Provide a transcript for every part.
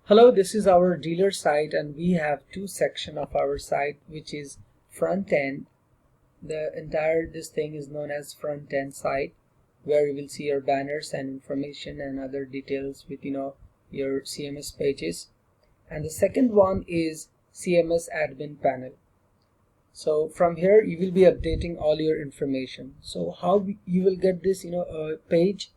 Hello, this is our dealer site and we have two sections of our site, which is front end. The entire this thing is known as front end site, where you will see your banners and information and other details with your CMS pages. And the second one is CMS admin panel. So from here you will be updating all your information. So how you will get this page?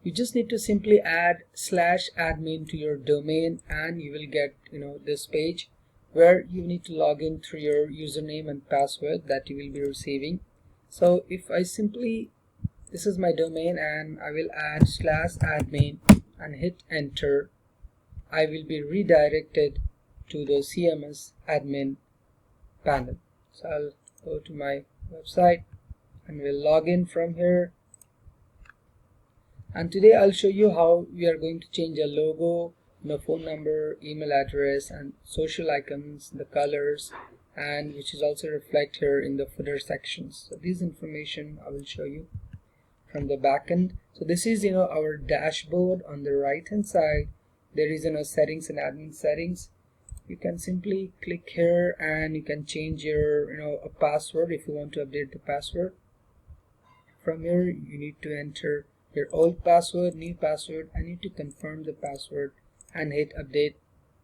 You just need to simply add /admin to your domain and you will get this page where you need to log in through your username and password that you will be receiving. So if I simply, this is my domain and I will add /admin and hit enter, I will be redirected to the CMS admin panel. So I'll go to my website and we'll log in from here. And today I'll show you how we are going to change a logo, phone number, email address, and social icons, the colors, and which is also reflected here in the footer sections. So this information I will show you from the backend. So this is our dashboard. On the right hand side there is settings and admin settings. You can simply click here and you can change your a password if you want to update the password. From here you need to enter your old password, new password. I need to confirm the password and hit update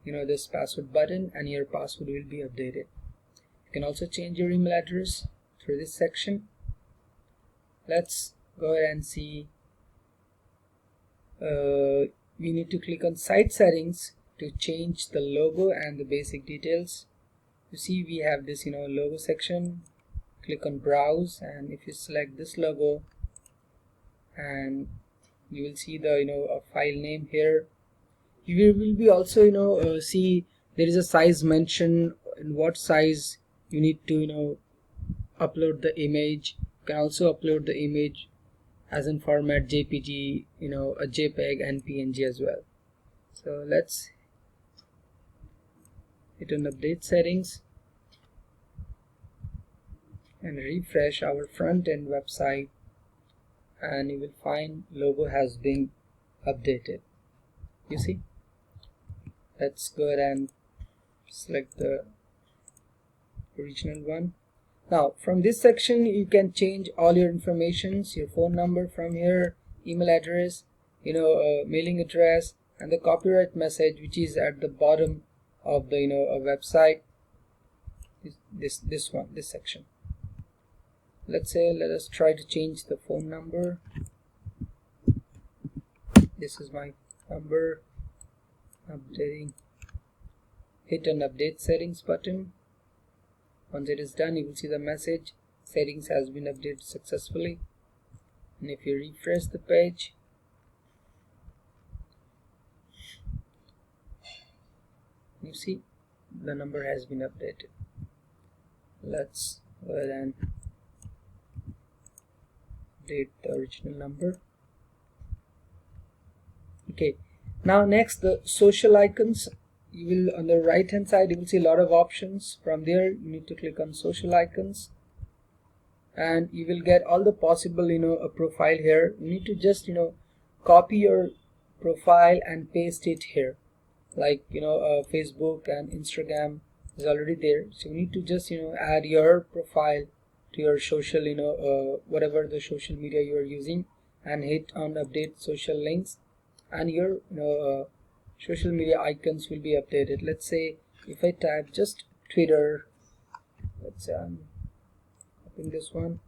this password button and your password will be updated. You can also change your email address through this section. Let's go ahead and see. We need to click on site settings to change the logo and the basic details. You see we have this logo section. Click on browse and if you select this logo, and you will see the a file name here. You will be also see there is a size mention in what size you need to upload the image. You can also upload the image as in format JPG, a JPEG and PNG as well. So let's hit on update settings and refresh our front end website, and you will find logo has been updated. You see, let's go ahead and select the original one. Now from this section you can change all your informations, your phone number from here, email address, mailing address, and the copyright message which is at the bottom of the a website. This section. Let us try to change the phone number. This is my number. Updating. Hit an update settings button. Once it is done, you will see the message settings has been updated successfully. And if you refresh the page, you see the number has been updated. Let's go ahead and update the original number. Okay, now next the social icons. You will on the right hand side you will see a lot of options. From there you need to click on social icons and you will get all the possible a profile here. You need to just copy your profile and paste it here, like Facebook and Instagram is already there, so you need to just add your profile to your social whatever the social media you are using, and hit on update social links, and your social media icons will be updated. Let's say if I type just Twitter, let's say I'm copying this one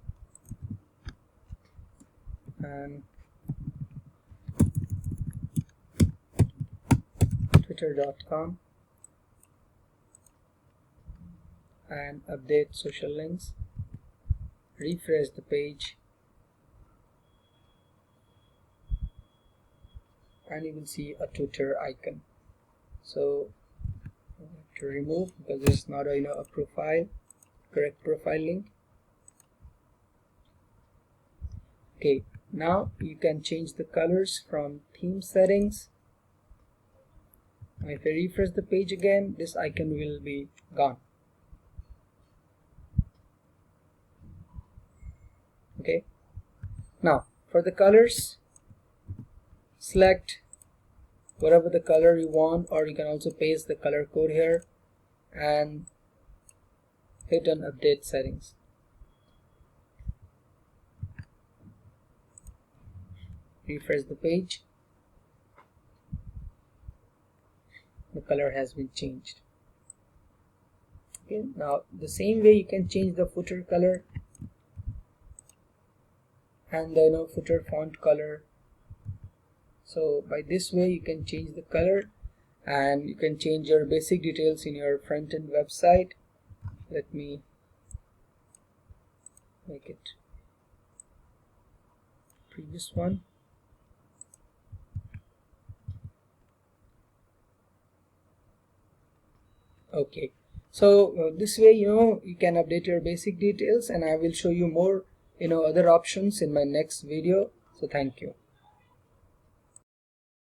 and twitter.com and update social links, refresh the page, and you will see a Twitter icon. So I have to remove because it's not a profile, correct profile link. Okay, now you can change the colors from theme settings, and if I refresh the page again, this icon will be gone. Okay, now for the colors, select whatever the color you want, or you can also paste the color code here and hit on update settings. Refresh the page. The color has been changed. Okay, now the same way you can change the footer color and the footer font color. So by this way you can change the color and you can change your basic details in your front-end website. Let me make it previous one. Okay, so this way you can update your basic details, and I will show you more other options in my next video. So thank you.